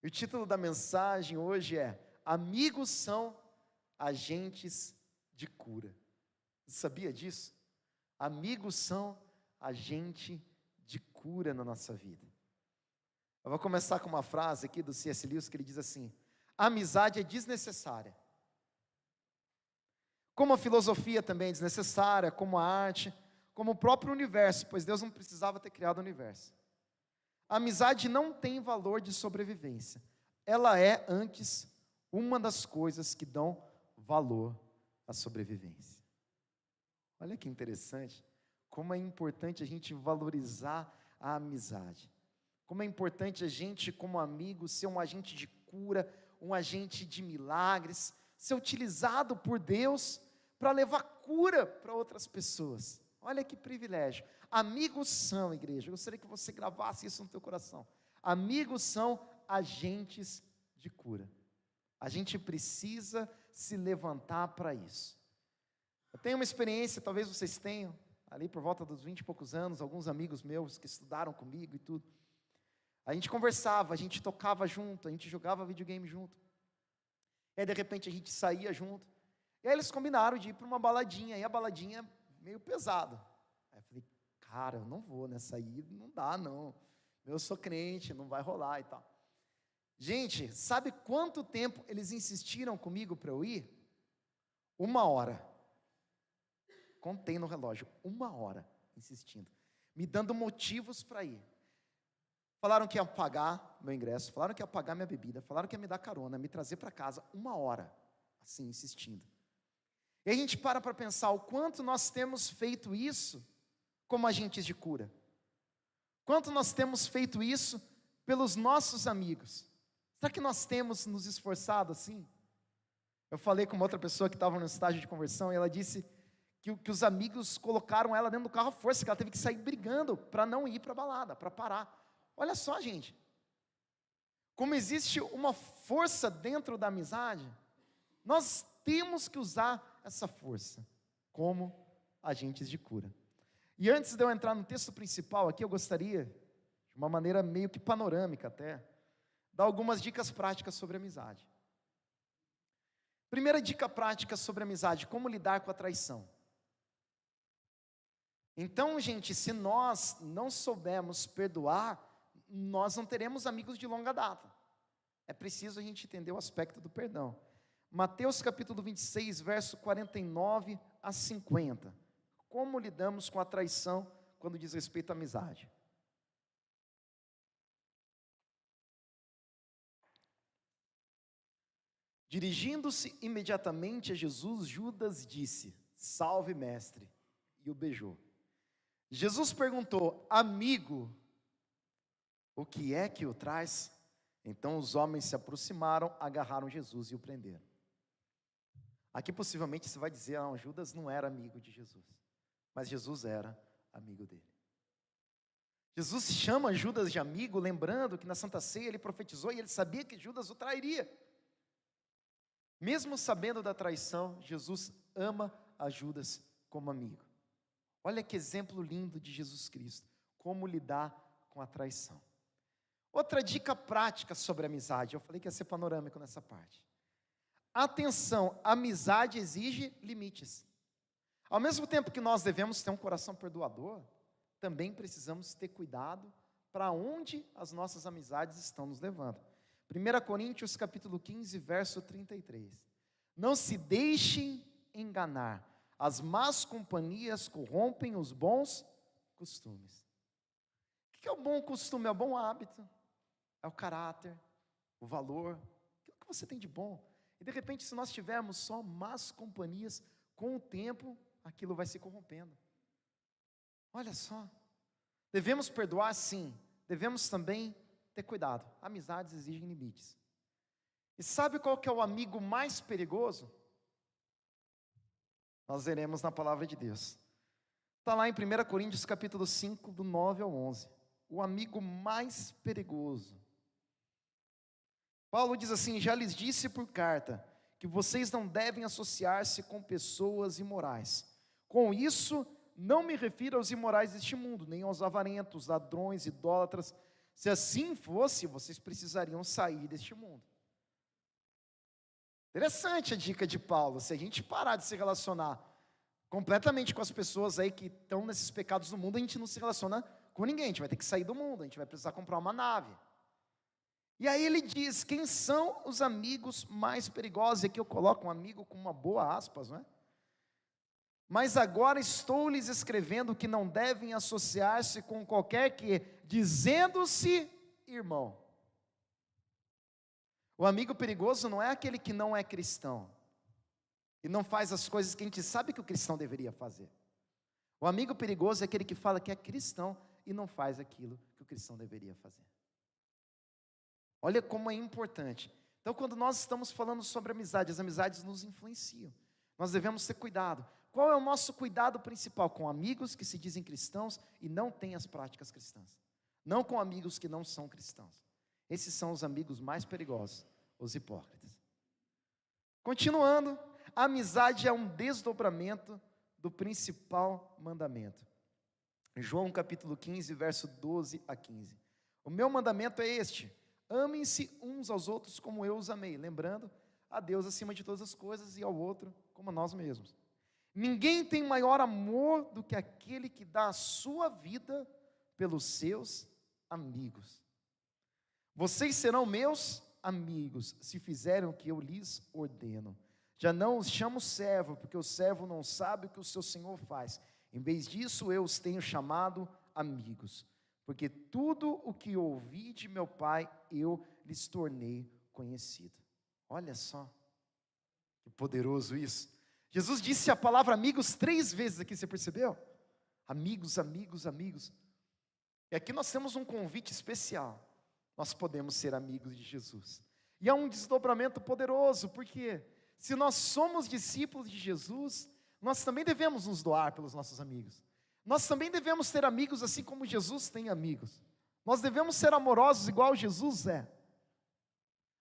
E o título da mensagem hoje é: Amigos são agentes de cura. Você sabia disso? Amigos são agente de cura na nossa vida. Eu vou começar com uma frase aqui do C.S. Lewis que ele diz assim: a amizade é desnecessária. Como a filosofia também é desnecessária, como a arte, como o próprio universo, pois Deus não precisava ter criado o universo. A amizade não tem valor de sobrevivência. Ela é, antes, uma das coisas que dão valor à sobrevivência. Olha que interessante, como é importante a gente valorizar a amizade. Como é importante a gente, como amigo, ser um agente de cura, um agente de milagres, ser utilizado por Deus para levar cura para outras pessoas. Olha que privilégio. Amigos são, igreja, eu gostaria que você gravasse isso no teu coração. Amigos são agentes de cura. A gente precisa se levantar para isso. Eu tenho uma experiência, talvez vocês tenham, ali por volta dos 20 e poucos anos, alguns amigos meus que estudaram comigo e tudo. A gente conversava, a gente tocava junto, a gente jogava videogame junto. E aí de repente a gente saía junto. E aí eles combinaram de ir para uma baladinha, e a baladinha meio pesada. Aí eu falei, cara, eu não vou nessa aí, não dá não. Eu sou crente, não vai rolar e tal. Gente, sabe quanto tempo eles insistiram comigo para eu ir? 1 hora. Contei no relógio, 1 hora insistindo, me dando motivos para ir. Falaram que ia pagar meu ingresso, falaram que ia pagar minha bebida, falaram que ia me dar carona, me trazer para casa, 1 hora, assim, insistindo. E a gente para pensar o quanto nós temos feito isso como agentes de cura. Quanto nós temos feito isso pelos nossos amigos. Será que nós temos nos esforçado assim? Eu falei com uma outra pessoa que estava no estágio de conversão, e ela disse que os amigos colocaram ela dentro do carro à força, que ela teve que sair brigando para não ir para a balada, para parar. Olha só, gente, como existe uma força dentro da amizade, nós temos que usar essa força como agentes de cura. E antes de eu entrar no texto principal aqui, eu gostaria, de uma maneira meio que panorâmica até, dar algumas dicas práticas sobre amizade. Primeira dica prática sobre amizade: como lidar com a traição. Então, gente, se nós não soubermos perdoar, nós não teremos amigos de longa data. É preciso a gente entender o aspecto do perdão. Mateus capítulo 26, verso 49 a 50. Como lidamos com a traição quando diz respeito à amizade? Dirigindo-se imediatamente a Jesus, Judas disse: salve, mestre, e o beijou. Jesus perguntou: amigo, o que é que o traz? Então os homens se aproximaram, agarraram Jesus e o prenderam. Aqui possivelmente você vai dizer: não, Judas não era amigo de Jesus, mas Jesus era amigo dele. Jesus chama Judas de amigo, lembrando que na Santa Ceia ele profetizou e ele sabia que Judas o trairia. Mesmo sabendo da traição, Jesus ama a Judas como amigo. Olha que exemplo lindo de Jesus Cristo, como lidar com a traição. Outra dica prática sobre amizade, eu falei que ia ser panorâmico nessa parte. Atenção, amizade exige limites. Ao mesmo tempo que nós devemos ter um coração perdoador, também precisamos ter cuidado para onde as nossas amizades estão nos levando. 1 Coríntios capítulo 15, verso 33. Não se deixem enganar, as más companhias corrompem os bons costumes. O que é o bom costume? É o bom hábito, é o caráter, o valor, aquilo que você tem de bom. E de repente, se nós tivermos só más companhias, com o tempo, aquilo vai se corrompendo. Olha só, devemos perdoar sim, devemos também ter cuidado. Amizades exigem limites. E sabe qual que é o amigo mais perigoso? Nós veremos na palavra de Deus. Está lá em 1 Coríntios capítulo 5, do 9 ao 11. O amigo mais perigoso. Paulo diz assim: já lhes disse por carta, que vocês não devem associar-se com pessoas imorais. Com isso, não me refiro aos imorais deste mundo, nem aos avarentos, ladrões, idólatras, Se assim fosse, vocês precisariam sair deste mundo. Interessante a dica de Paulo. Se a gente parar de se relacionar completamente com as pessoas aí que estão nesses pecados do mundo, a gente não se relaciona com ninguém, a gente vai ter que sair do mundo, a gente vai precisar comprar uma nave. E aí ele diz, quem são os amigos mais perigosos? E aqui eu coloco um amigo com uma boa aspas, não é? Mas agora estou lhes escrevendo que não devem associar-se com qualquer que, dizendo-se irmão. O amigo perigoso não é aquele que não é cristão e não faz as coisas que a gente sabe que o cristão deveria fazer. O amigo perigoso é aquele que fala que é cristão e não faz aquilo que o cristão deveria fazer. Olha como é importante. Então, quando nós estamos falando sobre amizade, as amizades nos influenciam. Nós devemos ter cuidado. Qual é o nosso cuidado principal? Com amigos que se dizem cristãos e não têm as práticas cristãs. Não com amigos que não são cristãos. Esses são os amigos mais perigosos, os hipócritas. Continuando, a amizade é um desdobramento do principal mandamento. João capítulo 15, verso 12 a 15. O meu mandamento é este: amem-se uns aos outros como eu os amei, lembrando a Deus acima de todas as coisas e ao outro como a nós mesmos. Ninguém tem maior amor do que aquele que dá a sua vida pelos seus amigos. Vocês serão meus amigos se fizerem o que eu lhes ordeno. Já não os chamo servo, porque o servo não sabe o que o seu senhor faz. Em vez disso, eu os tenho chamado amigos, porque tudo o que ouvi de meu Pai, eu lhes tornei conhecido. Olha só, que poderoso isso. Jesus disse a palavra amigos 3 vezes aqui, você percebeu? Amigos, amigos, amigos. E aqui nós temos um convite especial. Nós podemos ser amigos de Jesus. E é um desdobramento poderoso, porque se nós somos discípulos de Jesus, nós também devemos nos doar pelos nossos amigos. Nós também devemos ter amigos assim como Jesus tem amigos. Nós devemos ser amorosos igual Jesus é.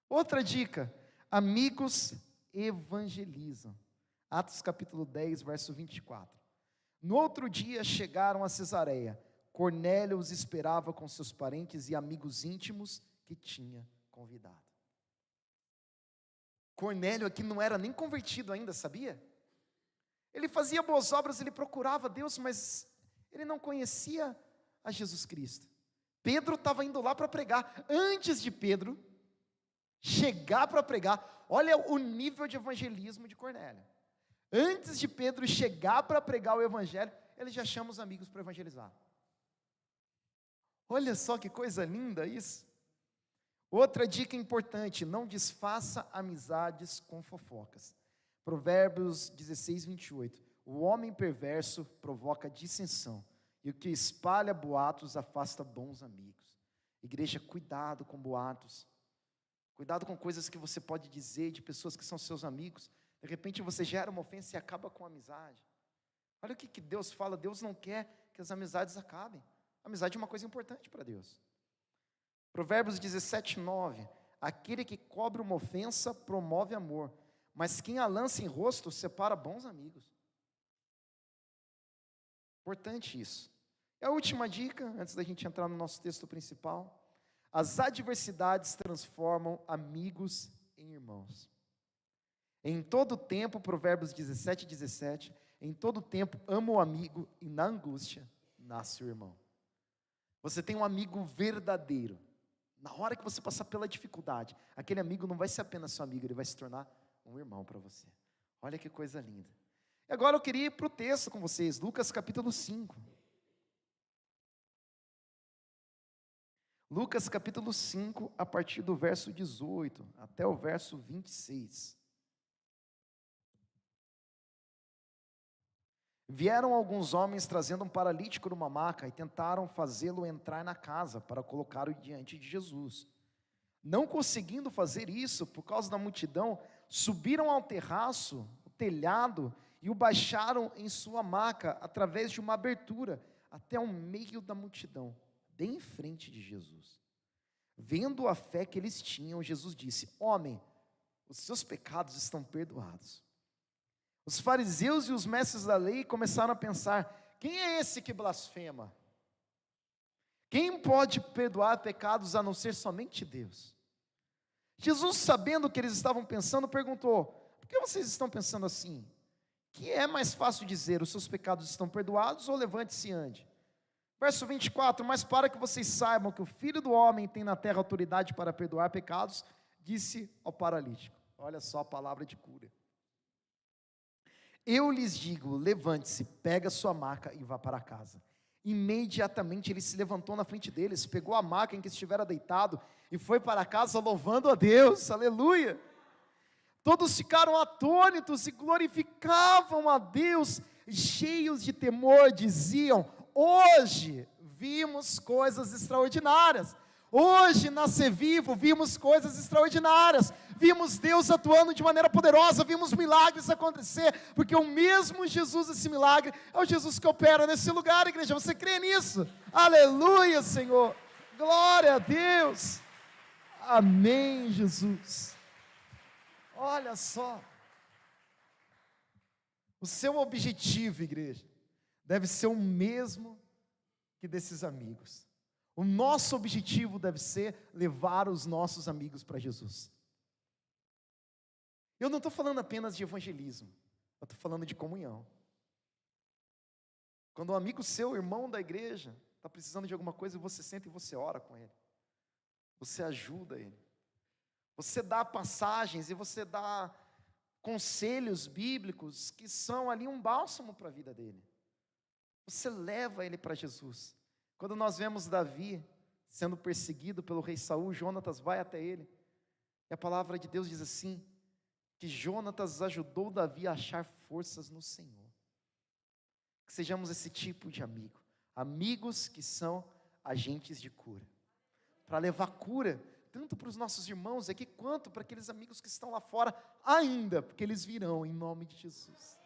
Outra dica, amigos evangelizam. Atos capítulo 10, verso 24. No outro dia chegaram a Cesareia. Cornélio os esperava com seus parentes e amigos íntimos que tinha convidado. Cornélio aqui não era nem convertido ainda, sabia? Ele fazia boas obras, ele procurava Deus, mas ele não conhecia a Jesus Cristo. Pedro estava indo lá para pregar. Antes de Pedro chegar para pregar, olha o nível de evangelismo de Cornélio. Antes de Pedro chegar para pregar o evangelho, ele já chama os amigos para evangelizar. Olha só que coisa linda isso. Outra dica importante, não desfaça amizades com fofocas. Provérbios 16, 28. O homem perverso provoca dissensão, e o que espalha boatos afasta bons amigos. Igreja, cuidado com boatos. Cuidado com coisas que você pode dizer de pessoas que são seus amigos. De repente você gera uma ofensa e acaba com a amizade. Olha o que Deus fala, Deus não quer que as amizades acabem. A amizade é uma coisa importante para Deus. Provérbios 17, 9. Aquele que cobre uma ofensa promove amor, mas quem a lança em rosto separa bons amigos. Importante isso. E a última dica, antes da gente entrar no nosso texto principal. As adversidades transformam amigos em irmãos. Em todo tempo, Provérbios 17, 17, em todo tempo ama o amigo e na angústia nasce o irmão. Você tem um amigo verdadeiro. Na hora que você passar pela dificuldade, aquele amigo não vai ser apenas seu amigo, ele vai se tornar um irmão para você. Olha que coisa linda. E agora eu queria ir para o texto com vocês, Lucas capítulo 5. Lucas capítulo 5, a partir do verso 18 até o verso 26. Vieram alguns homens trazendo um paralítico numa maca e tentaram fazê-lo entrar na casa para colocá-lo diante de Jesus. Não conseguindo fazer isso por causa da multidão, subiram ao terraço, o telhado, e o baixaram em sua maca através de uma abertura até o meio da multidão, bem em frente de Jesus. Vendo a fé que eles tinham, Jesus disse: homem, os seus pecados estão perdoados. Os fariseus e os mestres da lei começaram a pensar: quem é esse que blasfema? Quem pode perdoar pecados a não ser somente Deus? Jesus, sabendo o que eles estavam pensando, perguntou: por que vocês estão pensando assim? Que é mais fácil dizer, os seus pecados estão perdoados, ou levante-se e ande? Verso 24, mas para que vocês saibam que o Filho do Homem tem na terra autoridade para perdoar pecados, disse ao paralítico. Olha só a palavra de cura. Eu lhes digo, levante-se, pega sua maca e vá para casa. Imediatamente ele se levantou na frente deles, pegou a maca em que estivera deitado e foi para casa louvando a Deus, aleluia. Todos ficaram atônitos e glorificavam a Deus, cheios de temor, diziam: hoje vimos coisas extraordinárias. Hoje na Ser Vivo vimos coisas extraordinárias, vimos Deus atuando de maneira poderosa, vimos milagres acontecer, porque o mesmo Jesus, esse milagre, é o Jesus que opera nesse lugar, igreja. Você crê nisso? Aleluia, Senhor, glória a Deus, amém, Jesus. Olha só, o seu objetivo, igreja, deve ser o mesmo que desses amigos. O nosso objetivo deve ser levar os nossos amigos para Jesus. Eu não estou falando apenas de evangelismo, eu estou falando de comunhão. Quando um amigo seu, irmão da igreja, está precisando de alguma coisa, você senta e você ora com ele, você ajuda ele, você dá passagens e você dá conselhos bíblicos que são ali um bálsamo para a vida dele. Você leva ele para Jesus. Quando nós vemos Davi sendo perseguido pelo rei Saul, Jonatas vai até ele, e a palavra de Deus diz assim, que Jonatas ajudou Davi a achar forças no Senhor. Que sejamos esse tipo de amigo, amigos que são agentes de cura, para levar cura, tanto para os nossos irmãos aqui, quanto para aqueles amigos que estão lá fora ainda, porque eles virão em nome de Jesus.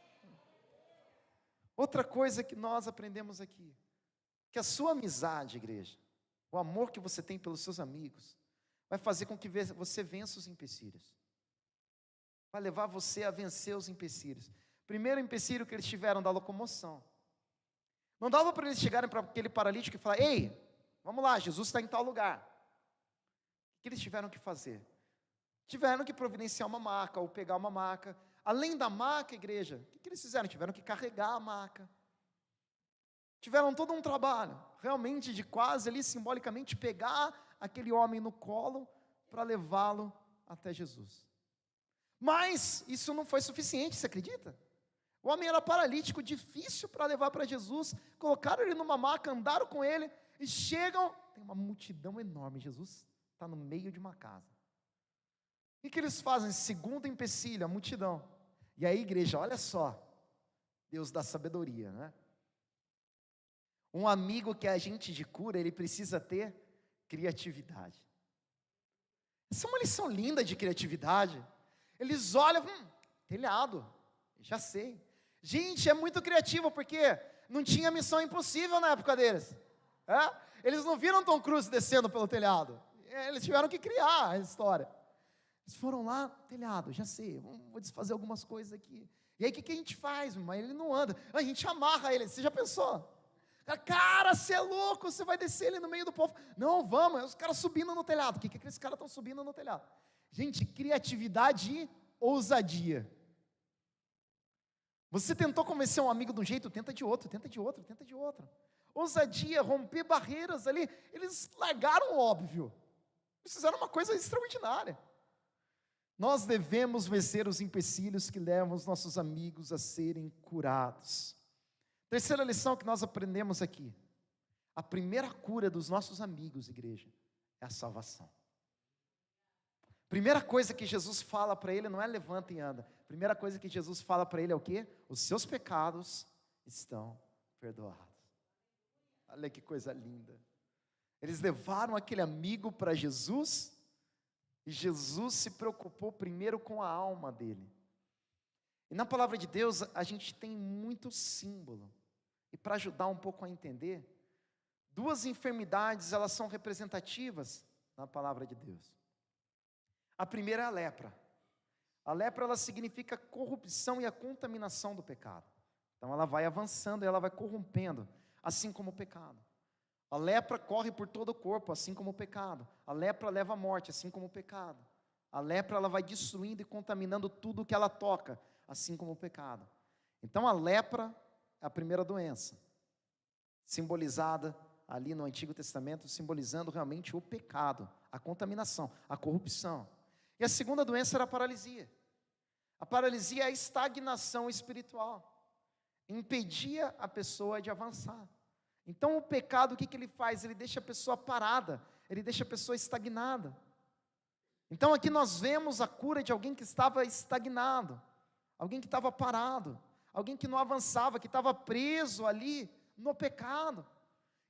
Outra coisa que nós aprendemos aqui, que a sua amizade, igreja, o amor que você tem pelos seus amigos, vai fazer com que você vença os empecilhos, vai levar você a vencer os empecilhos. Primeiro empecilho que eles tiveram da locomoção, não dava para eles chegarem para aquele paralítico e falar: ei, vamos lá, Jesus está em tal lugar. O que eles tiveram que fazer? Tiveram que providenciar uma maca, ou pegar uma maca. Além da maca, igreja, o que eles fizeram? Tiveram que carregar a maca. Tiveram todo um trabalho, realmente de quase ali, simbolicamente, pegar aquele homem no colo, para levá-lo até Jesus. Mas, isso não foi suficiente, você acredita? O homem era paralítico, difícil para levar para Jesus, colocaram ele numa maca, andaram com ele, e chegam, tem uma multidão enorme, Jesus está no meio de uma casa. O que eles fazem? Segundo empecilho, a multidão. E aí, igreja, olha só, Deus dá sabedoria, né? Um amigo que é agente de cura, ele precisa ter criatividade. Essa é uma lição linda de criatividade. Eles olham, telhado, já sei. Gente, é muito criativo, porque não tinha missão impossível na época deles. Eles não viram Tom Cruise descendo pelo telhado. Eles tiveram que criar a história. Eles foram lá, telhado, já sei, vou desfazer algumas coisas aqui. E aí o que a gente faz? Mas ele não anda. A gente amarra ele, você já pensou? Cara, você é louco, você vai descer ele no meio do povo. Não, vamos, os caras subindo no telhado. O que aqueles caras estão subindo no telhado? Gente, criatividade e ousadia. Você tentou convencer um amigo de um jeito, tenta de outro, tenta de outro, tenta de outro. Ousadia, romper barreiras ali. Eles largaram o óbvio. Eles fizeram uma coisa extraordinária. Nós devemos vencer os empecilhos que levam os nossos amigos a serem curados. Terceira lição que nós aprendemos aqui. A primeira cura dos nossos amigos, igreja, é a salvação. Primeira coisa que Jesus fala para ele não é levanta e anda. Primeira coisa que Jesus fala para ele é o quê? Os seus pecados estão perdoados. Olha que coisa linda. Eles levaram aquele amigo para Jesus, e Jesus se preocupou primeiro com a alma dele. E na palavra de Deus, a gente tem muito símbolo. E para ajudar um pouco a entender, duas enfermidades, elas são representativas na palavra de Deus. A primeira é a lepra. A lepra, ela significa a corrupção e a contaminação do pecado. Então ela vai avançando e ela vai corrompendo, assim como o pecado. A lepra corre por todo o corpo, assim como o pecado. A lepra leva à morte, assim como o pecado. A lepra, ela vai destruindo e contaminando tudo que ela toca, assim como o pecado. Então a lepra é a primeira doença, simbolizada ali no Antigo Testamento, simbolizando realmente o pecado, a contaminação, a corrupção. E a segunda doença era a paralisia. A paralisia é a estagnação espiritual. Impedia a pessoa de avançar. Então o pecado, o que ele faz? Ele deixa a pessoa parada, ele deixa a pessoa estagnada. Então aqui nós vemos a cura de alguém que estava estagnado, alguém que estava parado, alguém que não avançava, que estava preso ali no pecado.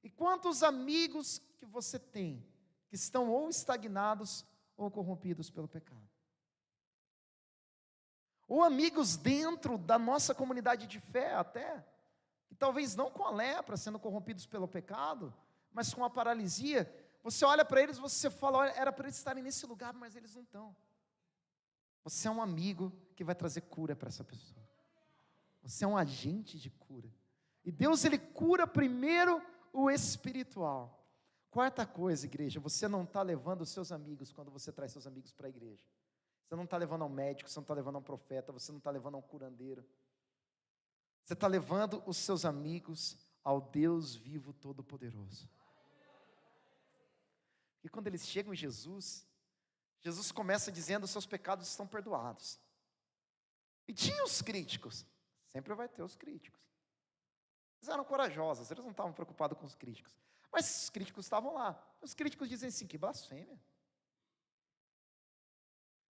E quantos amigos que você tem, que estão ou estagnados ou corrompidos pelo pecado? Ou amigos dentro da nossa comunidade de fé até, e talvez não com a lepra, sendo corrompidos pelo pecado, mas com a paralisia. Você olha para eles, você fala, olha, era para eles estarem nesse lugar, mas eles não estão. Você é um amigo que vai trazer cura para essa pessoa. Você é um agente de cura. E Deus, Ele cura primeiro o espiritual. Quarta coisa, igreja, você não está levando os seus amigos quando você traz seus amigos para a igreja. Você não está levando a um médico, você não está levando a um profeta, você não está levando a um curandeiro. Você está levando os seus amigos ao Deus vivo todo-poderoso. E quando eles chegam em Jesus, Jesus começa dizendo: os seus pecados estão perdoados. E tinha os críticos, sempre vai ter os críticos. Eles eram corajosos, eles não estavam preocupados com os críticos. Mas os críticos estavam lá. Os críticos dizem assim: que blasfêmia.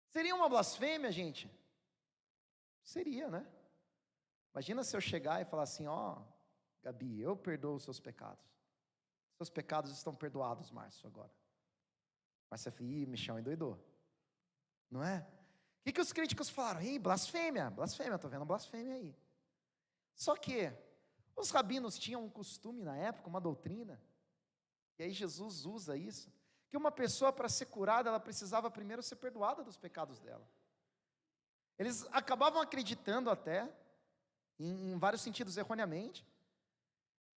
Seria uma blasfêmia, gente? Seria, né? Imagina se eu chegar e falar assim: ó, Gabi, eu perdoo os seus pecados. Seus pecados estão perdoados, Márcio, agora. Márcio, Michel endoidou. Não é? O que os críticos falaram? Ih, blasfêmia, estou vendo blasfêmia aí. Só que os rabinos tinham um costume na época, uma doutrina, e aí Jesus usa isso, que uma pessoa para ser curada, ela precisava primeiro ser perdoada dos pecados dela. Eles acabavam acreditando até, em vários sentidos erroneamente,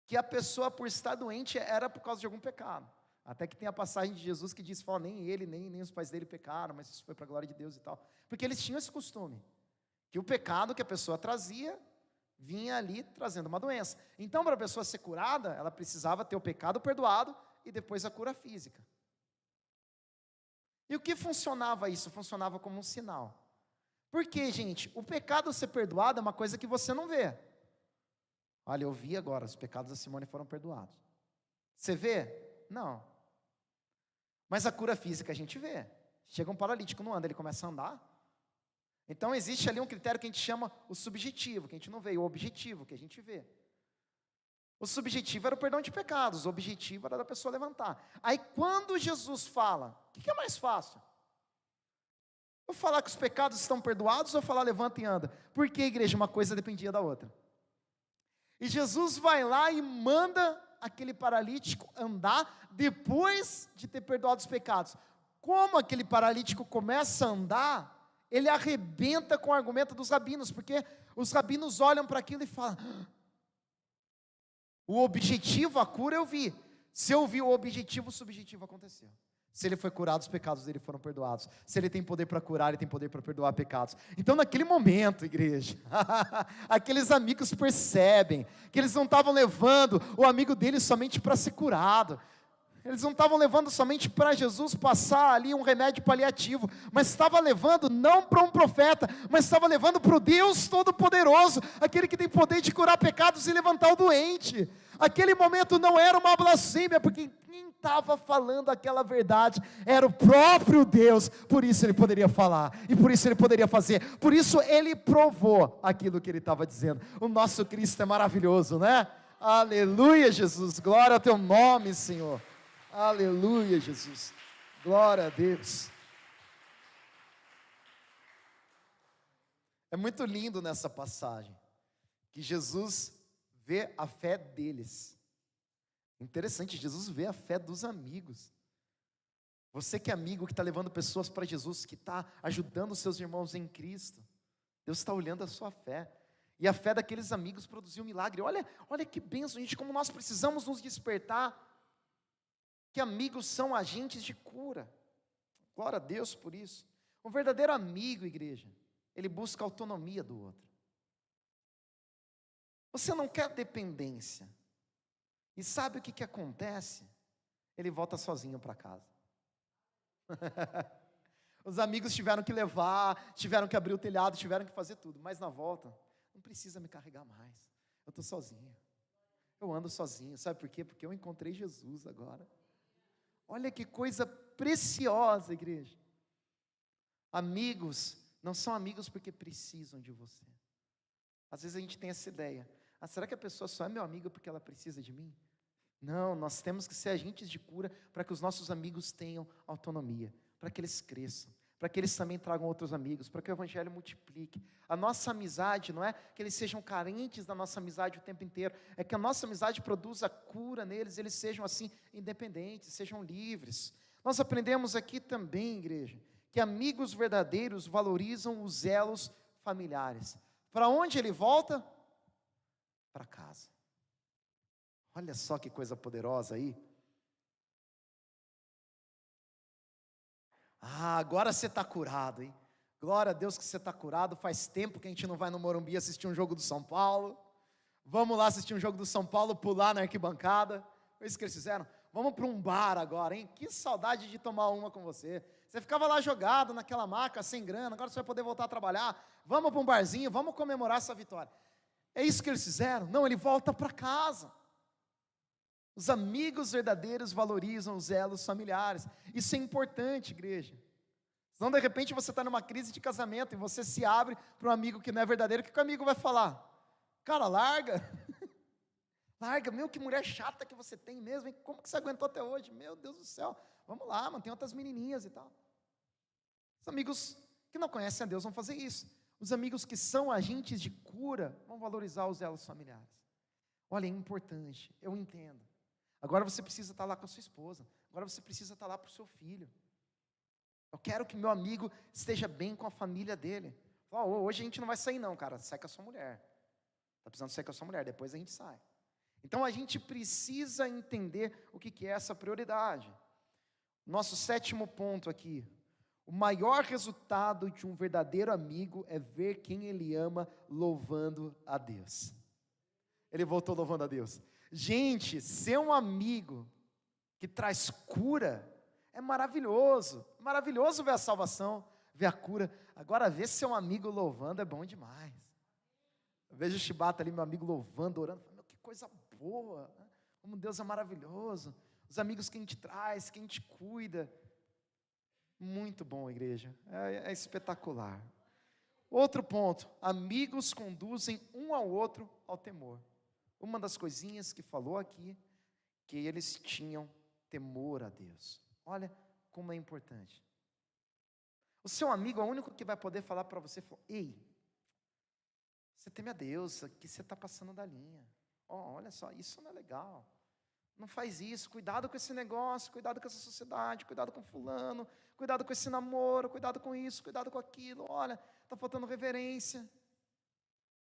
que a pessoa por estar doente era por causa de algum pecado. Até que tem a passagem de Jesus que diz, fala, nem ele, nem os pais dele pecaram, mas isso foi para a glória de Deus e tal. Porque eles tinham esse costume, que o pecado que a pessoa trazia, vinha ali trazendo uma doença. Então, para a pessoa ser curada, ela precisava ter o pecado perdoado e depois a cura física. E o que funcionava isso? Funcionava como um sinal. Por quê, gente? O pecado ser perdoado é uma coisa que você não vê. Olha, eu vi agora, os pecados da Simone foram perdoados. Você vê? Não. Mas a cura física a gente vê. Chega um paralítico, não anda, ele começa a andar. Então existe ali um critério que a gente chama o subjetivo, que a gente não vê, e o objetivo, que a gente vê. O subjetivo era o perdão de pecados, o objetivo era da pessoa levantar. Aí quando Jesus fala, o que é mais fácil? Eu falar que os pecados estão perdoados ou falar levanta e anda? Porque, igreja, uma coisa dependia da outra. E Jesus vai lá e manda aquele paralítico andar depois de ter perdoado os pecados. Como aquele paralítico começa a andar, ele arrebenta com o argumento dos rabinos, porque os rabinos olham para aquilo e falam, o objetivo, a cura eu vi. Se eu vi o objetivo, o subjetivo aconteceu. Se ele foi curado, os pecados dele foram perdoados. Se ele tem poder para curar, ele tem poder para perdoar pecados. Então naquele momento, igreja, aqueles amigos percebem que eles não estavam levando o amigo deles somente para ser curado. Eles não estavam levando somente para Jesus passar ali um remédio paliativo, mas estava levando não para um profeta, mas estava levando para o Deus Todo-Poderoso, aquele que tem poder de curar pecados e levantar o doente. Aquele momento não era uma blasfêmia, porque quem estava falando aquela verdade era o próprio Deus, por isso ele poderia falar, e por isso ele poderia fazer, por isso ele provou aquilo que ele estava dizendo. O nosso Cristo é maravilhoso, né? Aleluia, Jesus, glória ao teu nome, Senhor. Aleluia, Jesus, glória a Deus. É muito lindo nessa passagem, que Jesus vê a fé deles. Interessante, Jesus vê a fé dos amigos. Você que é amigo, que está levando pessoas para Jesus, que está ajudando os seus irmãos em Cristo, Deus está olhando a sua fé. E a fé daqueles amigos produziu um milagre. Olha que bênção, gente, como nós precisamos nos despertar que amigos são agentes de cura. Glória a Deus por isso. Um verdadeiro amigo, igreja, ele busca a autonomia do outro. Você não quer dependência. E sabe o que acontece? Ele volta sozinho para casa. Os amigos tiveram que levar, tiveram que abrir o telhado, tiveram que fazer tudo. Mas na volta, não precisa me carregar mais. Eu estou sozinho. Eu ando sozinho. Sabe por quê? Porque eu encontrei Jesus agora. Olha que coisa preciosa, igreja. Amigos não são amigos porque precisam de você. Às vezes a gente tem essa ideia. Será que a pessoa só é meu amigo porque ela precisa de mim? Não, nós temos que ser agentes de cura para que os nossos amigos tenham autonomia, para que eles cresçam, para que eles também tragam outros amigos, para que o evangelho multiplique. A nossa amizade não é que eles sejam carentes da nossa amizade o tempo inteiro, é que a nossa amizade produza cura neles, eles sejam assim independentes, sejam livres. Nós aprendemos aqui também, igreja, que amigos verdadeiros valorizam os elos familiares. Para onde ele volta? Para casa. Olha só que coisa poderosa aí. Agora você está curado, hein? Glória a Deus que você está curado. Faz tempo que a gente não vai no Morumbi assistir um jogo do São Paulo. Vamos lá assistir um jogo do São Paulo, pular na arquibancada. Foi isso que eles fizeram? Vamos para um bar agora, hein? Que saudade de tomar uma com você. Você ficava lá jogado naquela maca, sem grana, agora você vai poder voltar a trabalhar. Vamos para um barzinho, vamos comemorar essa vitória. É isso que eles fizeram? Não, ele volta para casa. Os amigos verdadeiros valorizam os elos familiares. Isso é importante, igreja. Senão, de repente, você está numa crise de casamento e você se abre para um amigo que não é verdadeiro. O que o amigo vai falar? Cara, larga. Larga, meu, que mulher chata que você tem mesmo, hein? Como que você aguentou até hoje? Meu Deus do céu. Vamos lá, mano, tem outras menininhas e tal. Os amigos que não conhecem a Deus vão fazer isso. Os amigos que são agentes de cura vão valorizar os elos familiares. Olha, é importante, eu entendo. Agora você precisa estar lá com a sua esposa. Agora você precisa estar lá para o seu filho. Eu quero que meu amigo esteja bem com a família dele. Hoje a gente não vai sair não, cara. Sai com a sua mulher. Está precisando sair com a sua mulher, depois a gente sai. Então a gente precisa entender o que é essa prioridade. Nosso 7º ponto aqui. O maior resultado de um verdadeiro amigo é ver quem ele ama louvando a Deus. Ele voltou louvando a Deus. Gente, ser um amigo que traz cura é maravilhoso. Maravilhoso ver a salvação, ver a cura. Agora ver seu amigo louvando é bom demais. Eu vejo o Chibata ali, meu amigo louvando, orando. Meu, que coisa boa. Como Deus é maravilhoso. Os amigos que a gente traz, que a gente cuida. Muito bom, igreja. É espetacular. Outro ponto. Amigos conduzem um ao outro ao temor. Uma das coisinhas que falou aqui, que eles tinham temor a Deus. Olha como é importante. O seu amigo é o único que vai poder falar para você, ei, você teme a Deus, aqui você está passando da linha. Olha só, isso não é legal. Não faz isso, cuidado com esse negócio, cuidado com essa sociedade, cuidado com fulano, cuidado com esse namoro, cuidado com isso, cuidado com aquilo. Olha, está faltando reverência.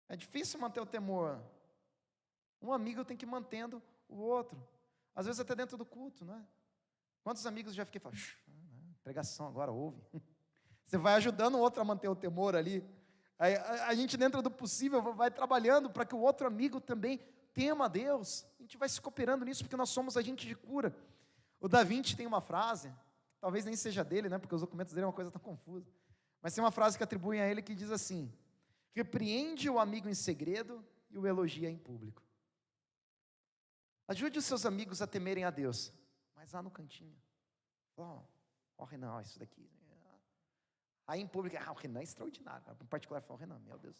É difícil manter o temor. Um amigo tem que ir mantendo o outro. Às vezes até dentro do culto, não é? Quantos amigos já fiquei falando, pregação agora, ouve. Você vai ajudando o outro a manter o temor ali. Aí, a gente dentro do possível vai trabalhando para que o outro amigo também tema a Deus. A gente vai se cooperando nisso porque nós somos agentes de cura. O Da Vinci tem uma frase, talvez nem seja dele, né? Porque os documentos dele é uma coisa tão confusa. Mas tem uma frase que atribuem a ele que diz assim: repreende o amigo em segredo e o elogia em público. Ajude os seus amigos a temerem a Deus, mas lá no cantinho. Renan, isso daqui. Aí em público, o Renan é extraordinário. Em particular, fala, Renan, meu Deus.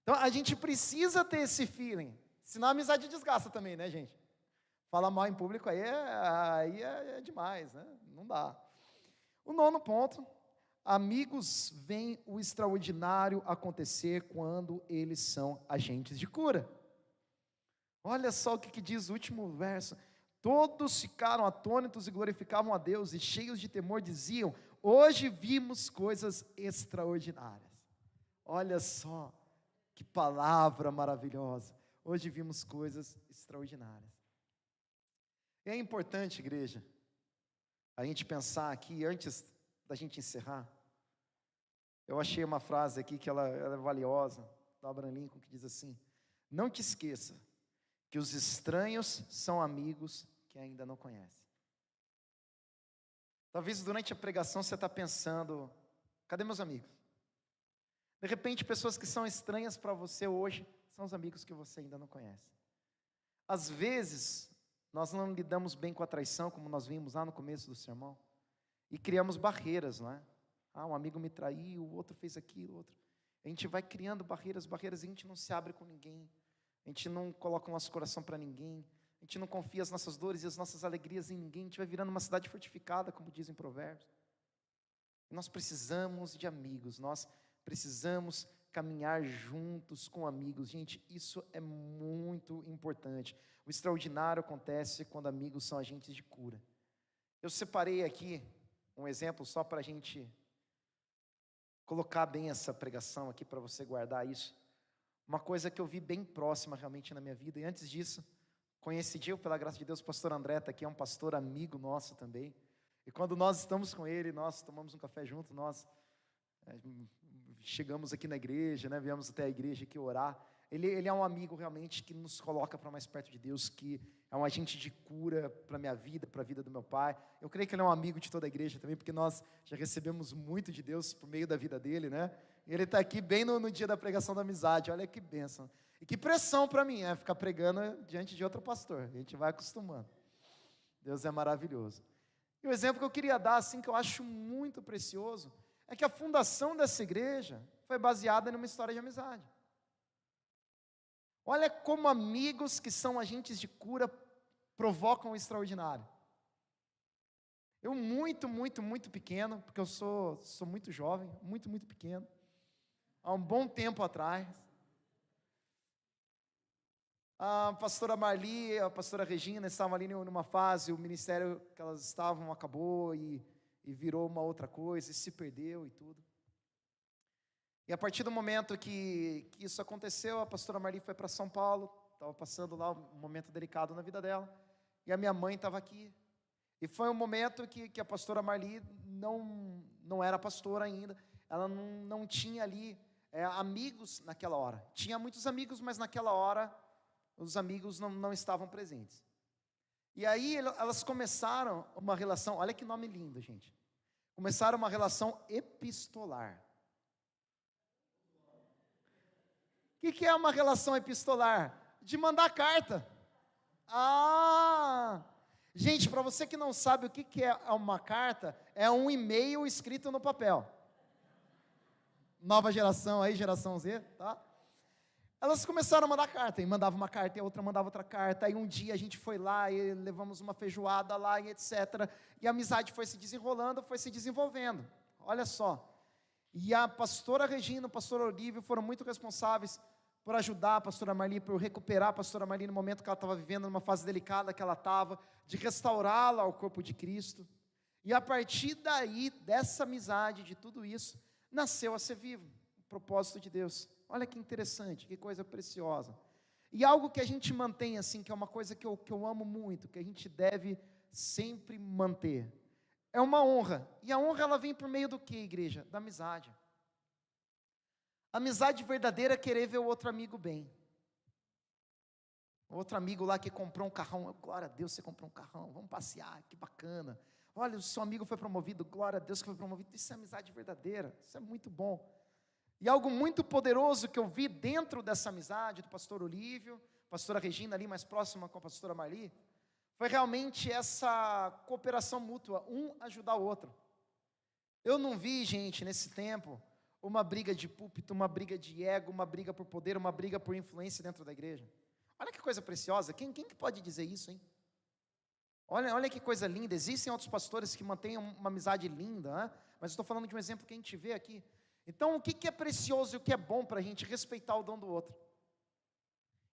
Então a gente precisa ter esse feeling. Senão a amizade desgasta também, né, gente? Falar mal em público aí é demais, né? Não dá. O 9º ponto. Amigos veem o extraordinário acontecer quando eles são agentes de cura. Olha só o que diz o último verso. Todos ficaram atônitos e glorificavam a Deus, e cheios de temor diziam, hoje vimos coisas extraordinárias. Olha só, que palavra maravilhosa. Hoje vimos coisas extraordinárias. E é importante, igreja, a gente pensar aqui, antes da gente encerrar, eu achei uma frase aqui que ela é valiosa, do Abraham Lincoln, que diz assim: não te esqueça que os estranhos são amigos que ainda não conhecem. Talvez durante a pregação você está pensando: cadê meus amigos? De repente, pessoas que são estranhas para você hoje, são os amigos que você ainda não conhece. Às vezes, nós não lidamos bem com a traição, como nós vimos lá no começo do sermão, e criamos barreiras, não é? Um amigo me traiu, o outro fez aquilo, o outro. A gente vai criando barreiras, e a gente não se abre com ninguém, a gente não coloca o nosso coração para ninguém, a gente não confia as nossas dores e as nossas alegrias em ninguém, a gente vai virando uma cidade fortificada, como dizem Provérbios. E nós precisamos de amigos, nós precisamos caminhar juntos com amigos. Gente, isso é muito importante. O extraordinário acontece quando amigos são agentes de cura. Eu separei aqui um exemplo só para a gente colocar bem essa pregação aqui, para você guardar isso. Uma coisa que eu vi bem próxima realmente na minha vida. E antes disso, coincidiu pela graça de Deus, o pastor André está aqui, é um pastor amigo nosso também. E quando nós estamos com ele, nós tomamos um café junto, nós chegamos aqui na igreja, né, viemos até a igreja aqui orar. Ele é um amigo realmente que nos coloca para mais perto de Deus, que é um agente de cura para a minha vida, para a vida do meu pai. Eu creio que ele é um amigo de toda a igreja também, porque nós já recebemos muito de Deus por meio da vida dele, né? E ele está aqui bem no dia da pregação da amizade, olha que bênção. E que pressão para mim ficar pregando diante de outro pastor, a gente vai acostumando. Deus é maravilhoso. E o exemplo que eu queria dar, assim, que eu acho muito precioso, é que a fundação dessa igreja foi baseada numa história de amizade. Olha como amigos que são agentes de cura provocam o extraordinário. Eu muito pequeno, porque eu sou muito jovem, muito pequeno, há um bom tempo atrás, a pastora Marli, a pastora Regina estavam ali numa fase, o ministério que elas estavam acabou e virou uma outra coisa, e se perdeu e tudo. E a partir do momento que isso aconteceu, a pastora Marli foi para São Paulo, estava passando lá um momento delicado na vida dela, e a minha mãe estava aqui. E foi um momento que a pastora Marli não era pastora ainda, ela não tinha ali amigos naquela hora. Tinha muitos amigos, mas naquela hora os amigos não estavam presentes. E aí elas começaram uma relação, olha que nome lindo, gente. Começaram uma relação epistolar. O que é uma relação epistolar? De mandar carta. Gente, para você que não sabe o que é uma carta, é um e-mail escrito no papel. Nova geração aí, geração Z, tá? Elas começaram a mandar carta, e mandava uma carta, e a outra mandava outra carta, aí um dia a gente foi lá, e levamos uma feijoada lá, e etc., e a amizade foi se desenrolando, foi se desenvolvendo, olha só, e a pastora Regina, o pastor Olívio, foram muito responsáveis por ajudar a pastora Marli, por recuperar a pastora Marli no momento que ela estava vivendo, numa fase delicada que ela estava, de restaurá-la ao corpo de Cristo, e a partir daí, dessa amizade, de tudo isso, nasceu a Ser Vivo, o propósito de Deus. Olha que interessante, que coisa preciosa. E algo que a gente mantém assim, que é uma coisa que eu amo muito, que a gente deve sempre manter, é uma honra. E a honra ela vem por meio do que, igreja? Da amizade. Amizade verdadeira é querer ver o outro amigo bem. O outro amigo lá que comprou um carrão, glória a Deus, você comprou um carrão, vamos passear, que bacana. Olha, o seu amigo foi promovido, glória a Deus que foi promovido. Isso é amizade verdadeira, isso é muito bom. E algo muito poderoso que eu vi dentro dessa amizade do pastor Olívio, pastora Regina ali mais próxima com a pastora Marli, foi realmente essa cooperação mútua, um ajudar o outro. Eu não vi, gente, nesse tempo, uma briga de púlpito, uma briga de ego, uma briga por poder, uma briga por influência dentro da igreja. Olha que coisa preciosa, quem que pode dizer isso, hein? Olha que coisa linda, existem outros pastores que mantêm uma amizade linda, né? Mas estou falando de um exemplo que a gente vê aqui. Então, o que é precioso e o que é bom para a gente respeitar o dom do outro?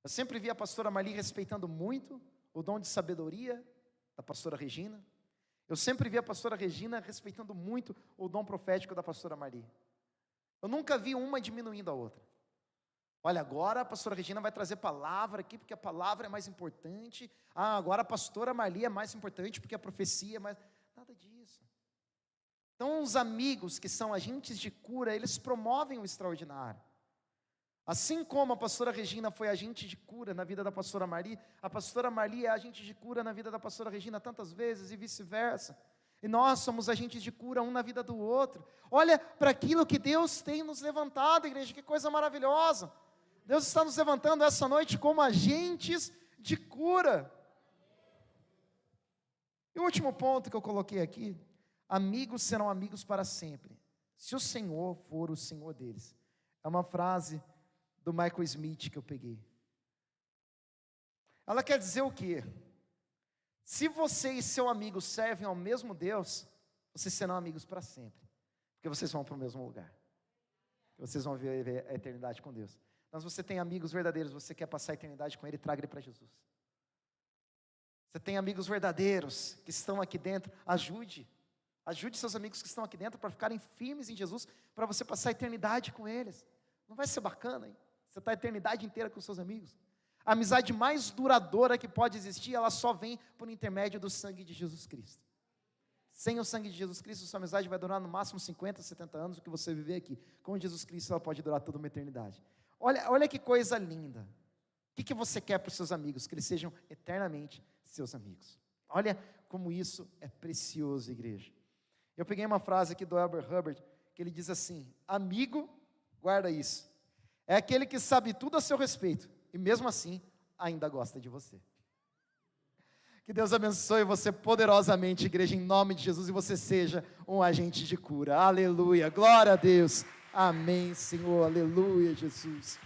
Eu sempre vi a pastora Marli respeitando muito o dom de sabedoria da pastora Regina. Eu sempre vi a pastora Regina respeitando muito o dom profético da pastora Marli. Eu nunca vi uma diminuindo a outra. Olha, agora a pastora Regina vai trazer palavra aqui, porque a palavra é mais importante. Ah, agora a pastora Marli é mais importante, porque a profecia é mais... Nada disso. Então, os amigos que são agentes de cura, eles promovem o extraordinário. Assim como a pastora Regina foi agente de cura na vida da pastora Marli, a pastora Marli é agente de cura na vida da pastora Regina tantas vezes e vice-versa. E nós somos agentes de cura um na vida do outro. Olha para aquilo que Deus tem nos levantado, igreja, que coisa maravilhosa. Deus está nos levantando essa noite como agentes de cura. E o último ponto que eu coloquei aqui: amigos serão amigos para sempre, se o Senhor for o Senhor deles. É uma frase do Michael Smith que eu peguei. Ela quer dizer o quê? Se você e seu amigo servem ao mesmo Deus, vocês serão amigos para sempre, porque vocês vão para o mesmo lugar, vocês vão viver a eternidade com Deus. Mas você tem amigos verdadeiros, você quer passar a eternidade com Ele, traga Ele para Jesus. Você tem amigos verdadeiros que estão aqui dentro, ajude seus amigos que estão aqui dentro para ficarem firmes em Jesus, para você passar a eternidade com eles. Não vai ser bacana, hein? Você está a eternidade inteira com seus amigos. A amizade mais duradoura que pode existir, ela só vem por intermédio do sangue de Jesus Cristo. Sem o sangue de Jesus Cristo, sua amizade vai durar no máximo 50, 70 anos, o que você viver aqui. Com Jesus Cristo, ela pode durar toda uma eternidade. Olha que coisa linda. O que você quer para os seus amigos? Que eles sejam eternamente seus amigos. Olha como isso é precioso, igreja. Eu peguei uma frase aqui do Elbert Hubbard, que ele diz assim: amigo, guarda isso, é aquele que sabe tudo a seu respeito, e mesmo assim, ainda gosta de você. Que Deus abençoe você poderosamente, igreja, em nome de Jesus, e você seja um agente de cura. Aleluia, glória a Deus. Amém, Senhor, aleluia, Jesus.